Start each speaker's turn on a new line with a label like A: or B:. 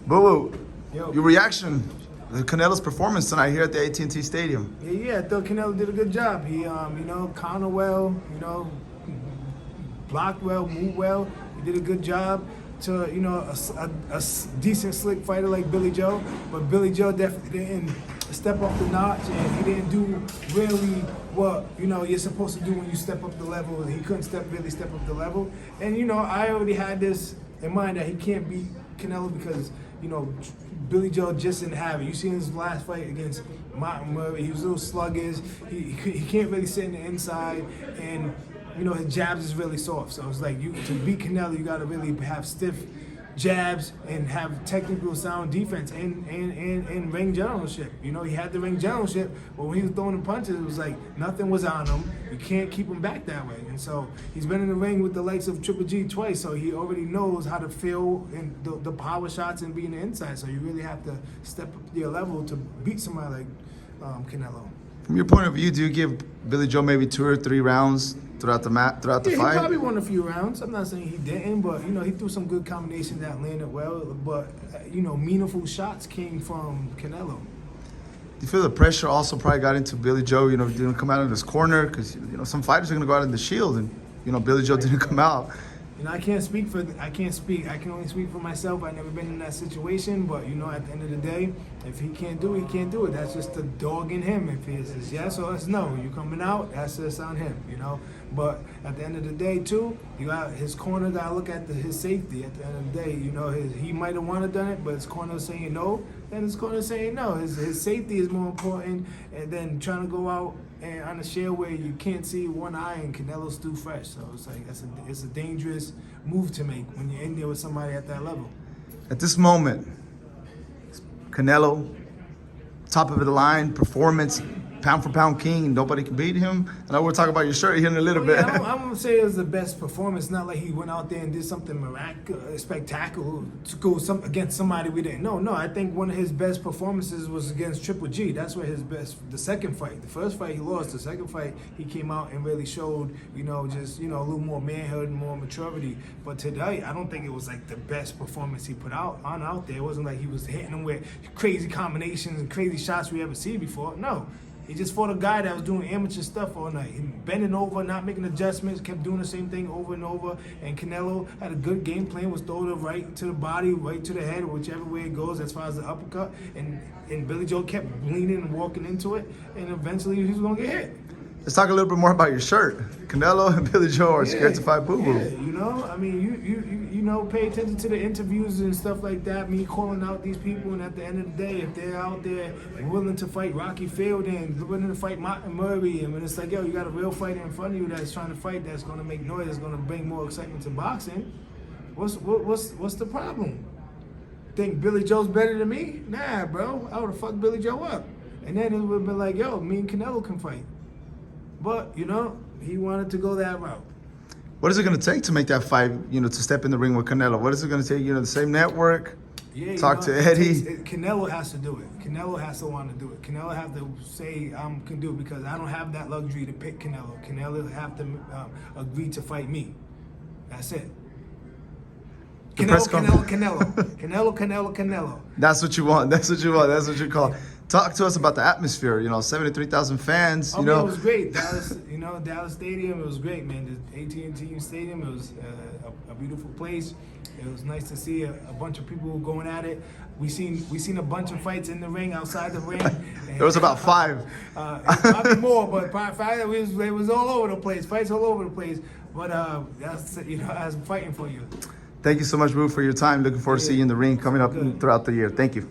A: Boo,
B: Yo.
A: your reaction to Canelo's performance tonight here at the AT&T Stadium?
B: Yeah, I thought Canelo did a good job. He, counter well, blocked well, moved well. He did a good job to, a decent slick fighter like Billy Joe. But Billy Joe definitely didn't step up the notch, and he didn't do really what, you're supposed to do when you step up the level. He couldn't really step up the level. And, I already had this in mind that he can't beat Canelo because, Billy Joe just didn't have it. You seen his last fight against Martin Murray. He was a little sluggish. He can't really sit in the inside, and his jabs is really soft. So it's like to beat Canelo, you got to really have stiff jabs and have technical sound defense and ring generalship. He had the ring generalship, but when he was throwing the punches, it was like nothing was on him. You can't keep him back that way. And so he's been in the ring with the likes of Triple G twice, so he already knows how to feel in the power shots and be in the inside. So you really have to step up to your level to beat somebody like Canelo.
A: From your point of view, do you give Billy Joe maybe 2 or 3 rounds throughout the fight?
B: He probably won a few rounds. I'm not saying he didn't, but he threw some good combinations that landed well. But meaningful shots came from Canelo.
A: Do you feel the pressure also probably got into Billy Joe? Didn't come out in his corner because some fighters are going to go out in the shield, and Billy Joe didn't come out.
B: I can't speak. I can only speak for myself. I've never been in that situation, but at the end of the day, if he can't do it, he can't do it. That's just the dog in him. If he says yes or it's no, you coming out, that's just on him. But at the end of the day, too, you got his corner. Got to look at his safety. At the end of the day, he might have wanted to done it, but his corner is saying no. Then his corner is saying no. His safety is more important, and then trying to go out and on a share where you can't see one eye and Canelo's still fresh. So it's like it's a dangerous move to make when you're in there with somebody at that level.
A: At this moment, Canelo, top of the line performance, pound for pound king, nobody can beat him. And I will talk about your shirt here in a little bit.
B: I'm gonna say it was the best performance. Not like he went out there and did something miraculous, spectacular to go against somebody we didn't know. No, I think one of his best performances was against Triple G. That's where the second fight. The first fight he lost. The second fight he came out and really showed, just a little more manhood and more maturity. But today, I don't think it was like the best performance he put out there. It wasn't like he was hitting them with crazy combinations and crazy shots we ever seen before. No. He just fought a guy that was doing amateur stuff all night. He bending over, not making adjustments, kept doing the same thing over and over. And Canelo had a good game plan, was throw it right to the body, right to the head, whichever way it goes as far as the uppercut. And Billy Joe kept leaning and walking into it, and eventually he was going to get hit.
A: Let's talk a little bit more about your shirt. Canelo and Billy Joe are scared to fight Boo Boo.
B: Yeah, pay attention to the interviews and stuff like that. Me calling out these people, and at the end of the day, if they're out there willing to fight Rocky Fielding and willing to fight Martin Murray, and when it's like, yo, you got a real fighter in front of you that's trying to fight, that's going to make noise, that's going to bring more excitement to boxing, what's the problem? Think Billy Joe's better than me? Nah, bro. I would have fucked Billy Joe up. And then it would have been like, yo, me and Canelo can fight. But, he wanted to go that route.
A: What is it going to take to make that fight, to step in the ring with Canelo? What is it going to take, the same network?
B: Yeah,
A: talk to Eddie?
B: Canelo has to do it. Canelo has to want to do it. Canelo have to say, can do it, because I don't have that luxury to pick Canelo. Canelo have to agree to fight me. That's it. Canelo.
A: That's what you want. That's what you want. That's what you call. Talk to us about the atmosphere. 73,000 fans.
B: It was great. Dallas Stadium. It was great, man. The AT&T Stadium. It was a beautiful place. It was nice to see a bunch of people going at it. We seen a bunch of fights in the ring, outside the ring.
A: There was about 5.
B: Probably more, but probably it was all over the place. Fights all over the place. But that's I was fighting for you.
A: Thank you so much, Boo, for your time. Looking forward to seeing you in the ring coming up throughout the year. Thank you.